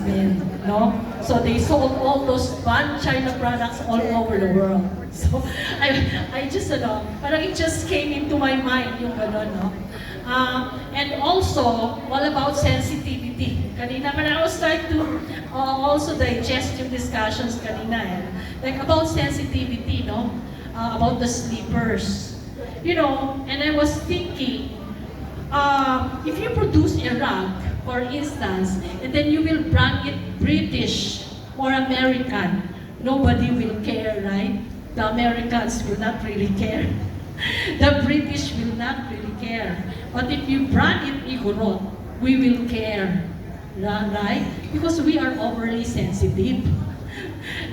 businessmen, no? So they sold all those banned China products all over the world. So I just, parang it just came into my mind yung gano'n, no? And also, all about sensitivity. Kanina, when I was trying to also digest yung discussions kanina, like about sensitivity, no? About the sleepers. You know, and I was thinking, if you produce a rug, for instance, and then you will brand it British or American, nobody will care, right? The Americans will not really care. The British will not really care. But if you brand it Igorot, we will care, right? Because we are overly sensitive.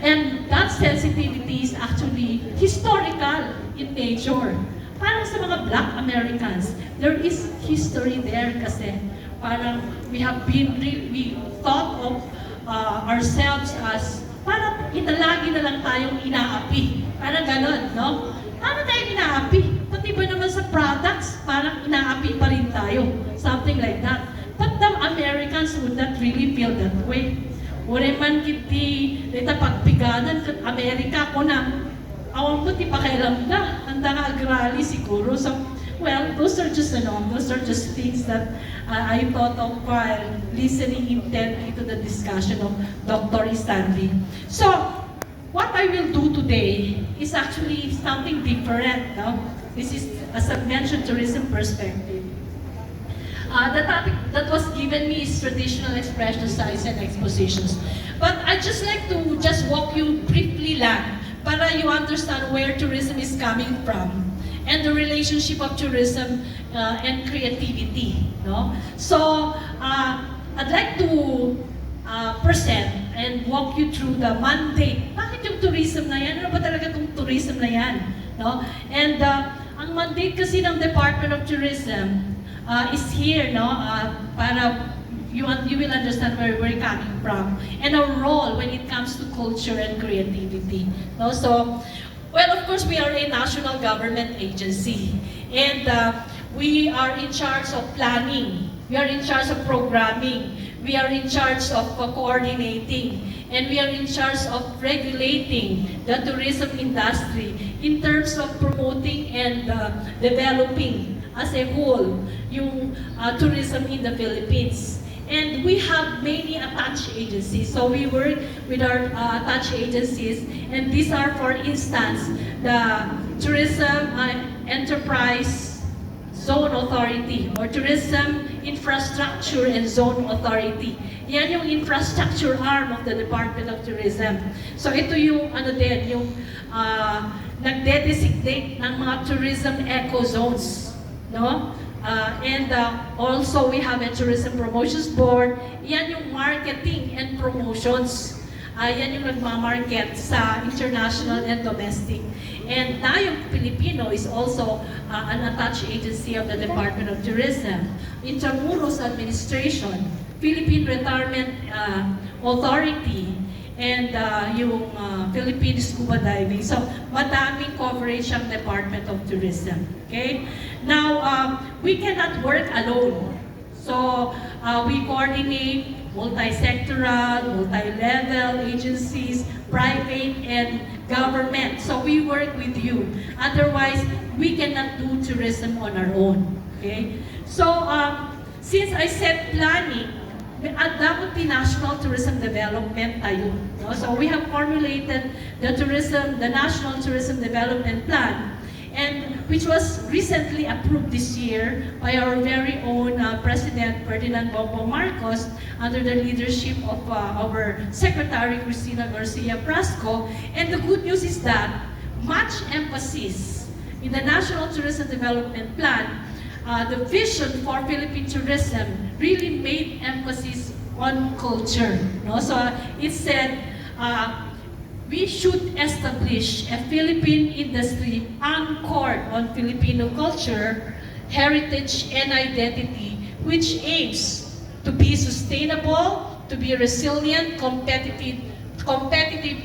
And that sensitivity is actually historical in nature. Parang sa mga Black Americans, there is history there kasi parang we thought of ourselves as parang lagi na lang tayong inaapi. Parang ganon, no? Paano tayo inaapi? Pati ba naman sa products, parang inaapi pa rin tayo. Something like that. But the Americans would not really feel that way. Ure man kiti, dito pagpiganan kat Amerika ko na, awang mo ti pakialam na, handa nga agrali siguro. So, well, those are just things that I thought of while listening intently to the discussion of Dr. Stanley. So, what I will do today is actually something different. No? This is, as I mentioned, tourism perspective. The topic that was given me is traditional expression, sites, and expositions. But I just like to just walk you briefly lang para you understand where tourism is coming from and the relationship of tourism and creativity. No? So, I'd like to present and walk you through the mandate. Bakit yung tourism na yan? Ano ba talaga itong tourism na yan? No? And ang mandate kasi ng Department of Tourism is here, no? Para you will understand where we're coming from and our role when it comes to culture and creativity. No? So, well, of course, we are a national government agency, and we are in charge of planning. We are in charge of programming. We are in charge of coordinating, and we are in charge of regulating the tourism industry in terms of promoting and developing as a whole yung tourism in the Philippines. And we have many attached agencies. So we work with our attached agencies, and these are, for instance, the Tourism Enterprise Zone Authority or Tourism Infrastructure and Zone Authority. Yan yung infrastructure arm of the Department of Tourism. So ito yung yung nagde-designate ng mga tourism eco zones, no? And also we have a Tourism Promotions Board. Yan yung marketing and promotions. Yan yung nagmamarket sa international and domestic. And na yung Filipino is also an attached agency of the Department of Tourism. Intramuros Administration, Philippine Retirement Authority, and yung Philippine Scuba Diving. So, madaming coverage ang Department of Tourism. Okay? Now, we cannot work alone. So, we coordinate multi-sectoral, multi-level agencies, private and government. So, we work with you. Otherwise, we cannot do tourism on our own. Okay? So, since I said planning, dapat national tourism development tayo. No? So we have formulated the National Tourism Development Plan, and which was recently approved this year by our very own President Ferdinand Bongbong Marcos under the leadership of our Secretary Cristina Garcia Prasco. And the good news is that much emphasis in the National Tourism Development Plan, the vision for Philippine tourism really made emphasis on culture. No? So it said we should establish a Philippine industry anchored on Filipino culture, heritage, and identity, which aims to be sustainable, to be resilient, competitive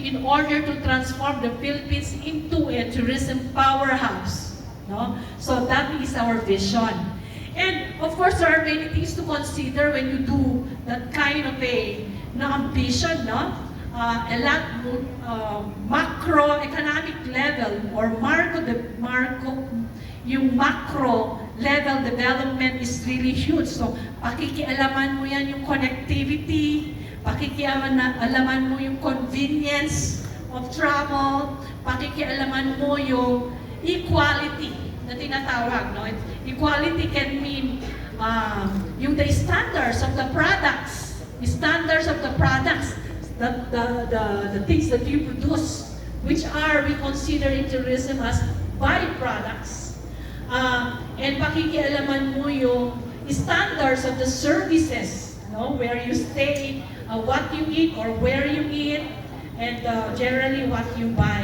in order to transform the Philippines into a tourism powerhouse. No? So that is our vision. And of course, there are many things to consider when you do that kind of a na ambition, no? A lot macroeconomic level or yung macro level development is really huge. So, pakikialaman mo yan yung connectivity, pakikialaman mo yung convenience of travel, pakikialaman mo yung equality na tinatawag. No? Equality can mean yung the standards of the products, the things that you produce, which we consider in tourism as byproducts. And pakikialaman mo yung standards of the services, no? Where you stay, what you eat or where you eat, and generally what you buy,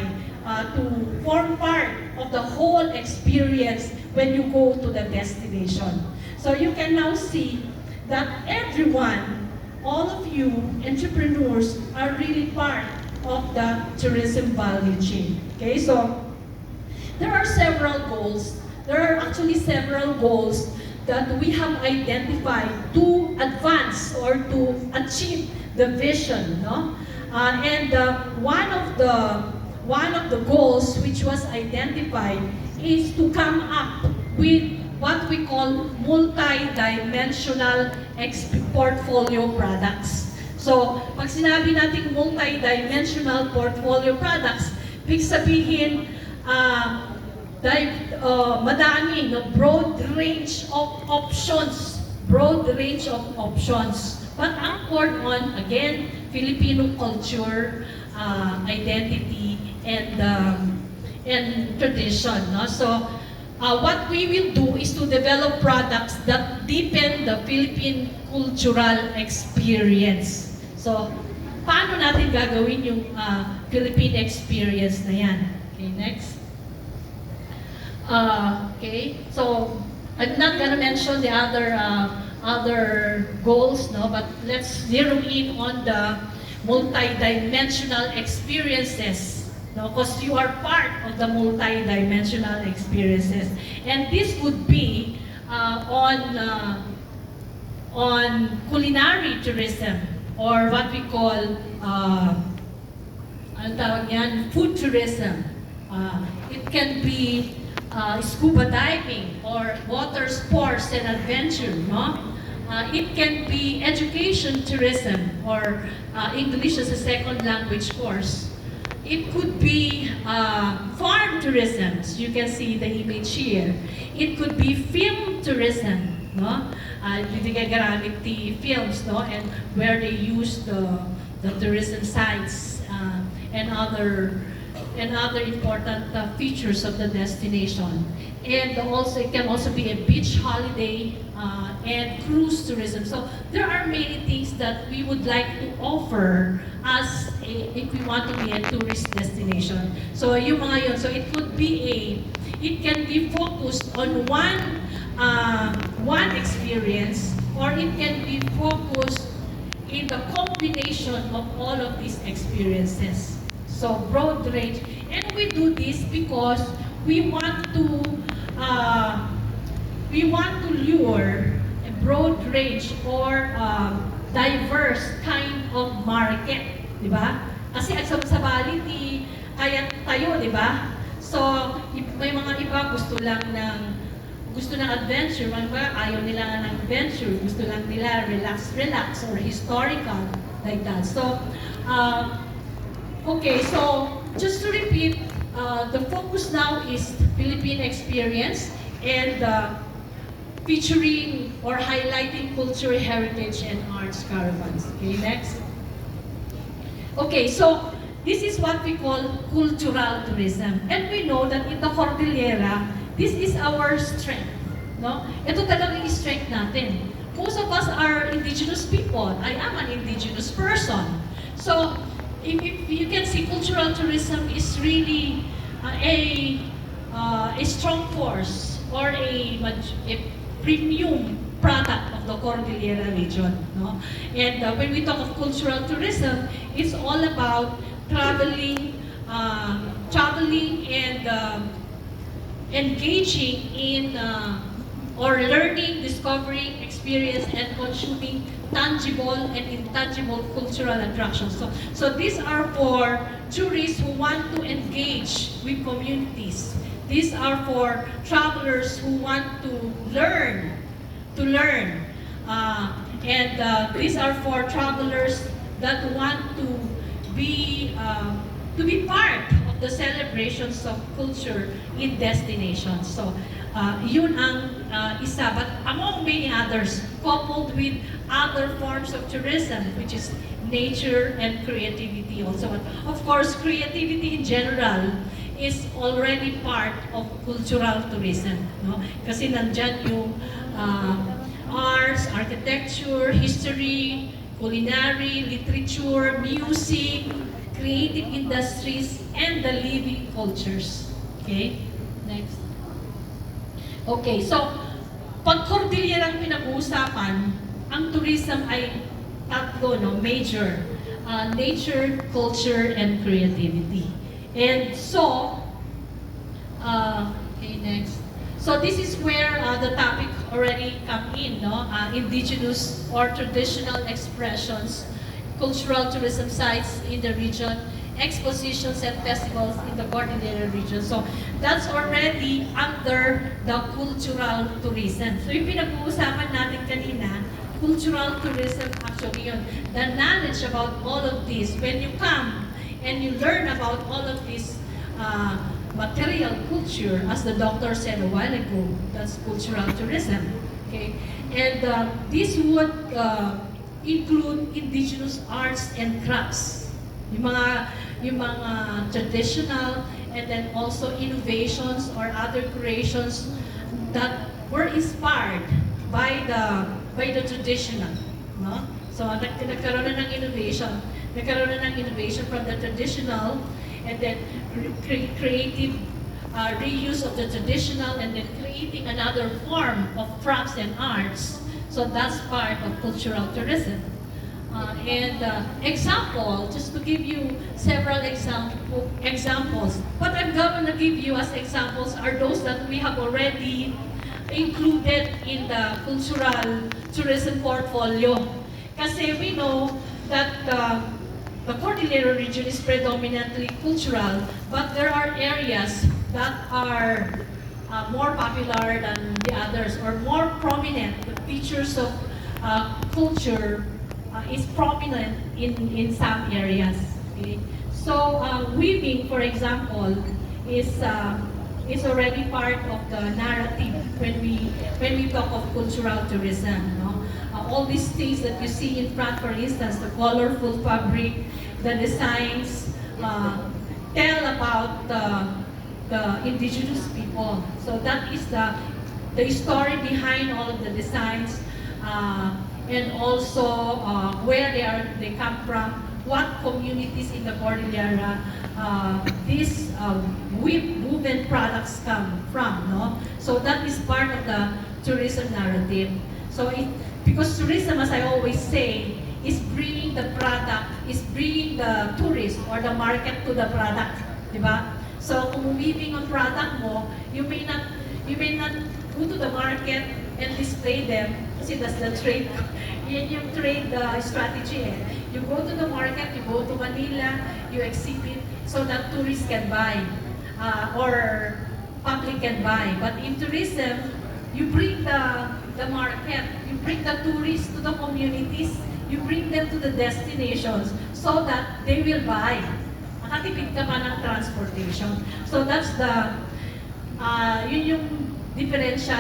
to form part of the whole experience when you go to the destination. So you can now see that everyone, all of you entrepreneurs, are really part of the tourism value chain. Okay, so there are several goals. There are actually several goals that we have identified to advance or to achieve the vision. No? And one of the goals which was identified is to come up with what we call multi-dimensional portfolio products. So, pag sinabi natin multi-dimensional portfolio products, ibig sabihin, madami, no? Broad range of options. But anchored on, again, Filipino culture, identity, and tradition. No? So, what we will do is to develop products that deepen the Philippine cultural experience. So, paano natin gagawin yung Philippine experience na yan? Okay, next. Okay, so I'm not gonna mention the other goals, no, but let's zero in on the multi-dimensional experiences. No, because you are part of the multi-dimensional experiences, and this would be on culinary tourism, or what we call ano tawag yan, food tourism. It can be scuba diving or water sports and adventure. No, it can be education tourism or English as a second language course. It could be farm tourism. So you can see the image here. It could be film tourism, no? Gamit the films, no? And where they use the tourism sites and other important features of the destination. And also, it can also be a beach holiday and cruise tourism. So there are many things that we would like to offer as if we want to be a tourist destination. So yung mga yun, so it can be focused on one experience, or it can be focused in the combination of all of these experiences. So broad range, and we do this because we want to lure a broad range or diverse kind of market, di ba? Kasi sa Bali, kaya tayo, di ba? So may mga iba gusto ng adventure, mga iba ayaw nila ng adventure, gusto lang nila relax or historical, like that. So okay, so just to repeat, the focus now is Philippine experience and featuring or highlighting culture, heritage, and arts caravans. Okay, next. Okay, so this is what we call cultural tourism. And we know that in the Cordillera, this is our strength. No? Ito talaga yung strength natin. Most of us are indigenous people. I am an indigenous person. So, if you can see, cultural tourism is really a strong force or a premium product of the Cordillera region. No? And when we talk of cultural tourism, it's all about traveling and engaging in or learning, discovering, experience, and consuming tangible and intangible cultural attractions. So these are for tourists who want to engage with communities. These are for travelers who want to learn, these are for travelers that want to be part of the celebrations of culture in destinations. So, yun ang isa. But among many others, coupled with other forms of tourism, which is nature and creativity also. But of course, creativity in general is already part of cultural tourism. No? Kasi nandyan yung arts, architecture, history, culinary, literature, music, creative industries, and the living cultures. Okay? Next. Okay, so, pag Cordillera ang pinag-uusapan, ang tourism ay tatlo, no? Major. Nature, culture, and creativity. And so, okay, next. So this is where the topic already come in, no? Indigenous or traditional expressions, cultural tourism sites in the region, expositions and festivals in the Cordillera region. So that's already under the cultural tourism. So yung pinag-uusapan natin kanina, cultural tourism actually yun. The knowledge about all of this, when you come and you learn about all of this material culture, as the doctor said a while ago, that's cultural tourism. Okay, and this would include indigenous arts and crafts, yung mga traditional, and then also innovations or other creations that were inspired by the traditional, no? So nagkaroon na ng innovation. Nagkaroon na ng innovation from the traditional, and then creative reuse of the traditional, and then creating another form of crafts and arts. So that's part of cultural tourism. Example, just to give you several examples, what I'm going to give you as examples are those that we have already included in the cultural tourism portfolio. Kasi we know that the Cordillera region is predominantly cultural, but there are areas that are more popular than the others, or more prominent. The features of culture is prominent in some areas. Okay? So weaving, for example, is already part of the narrative when we talk of cultural tourism. No? All these things that you see in front, for instance, the colorful fabric, the designs, tell about the indigenous people. So that is the story behind all of the designs, and also where they come from, what communities in the Cordillera these woven products come from. No? So that is part of the tourism narrative. So because tourism, as I always say, is bringing the product, is bringing the tourist or the market to the product, di ba? So kung weaving ang product mo, you may not go to the market and display them, kasi that's the trade. Yan yung trade strategy. You go to the market, you go to Manila, you exhibit so that tourists can buy, or public can buy. But in tourism, you bring the market, you bring the tourists to the communities, you bring them to the destinations so that they will buy. Makatipid ka pa ng transportation. So that's yun yung differential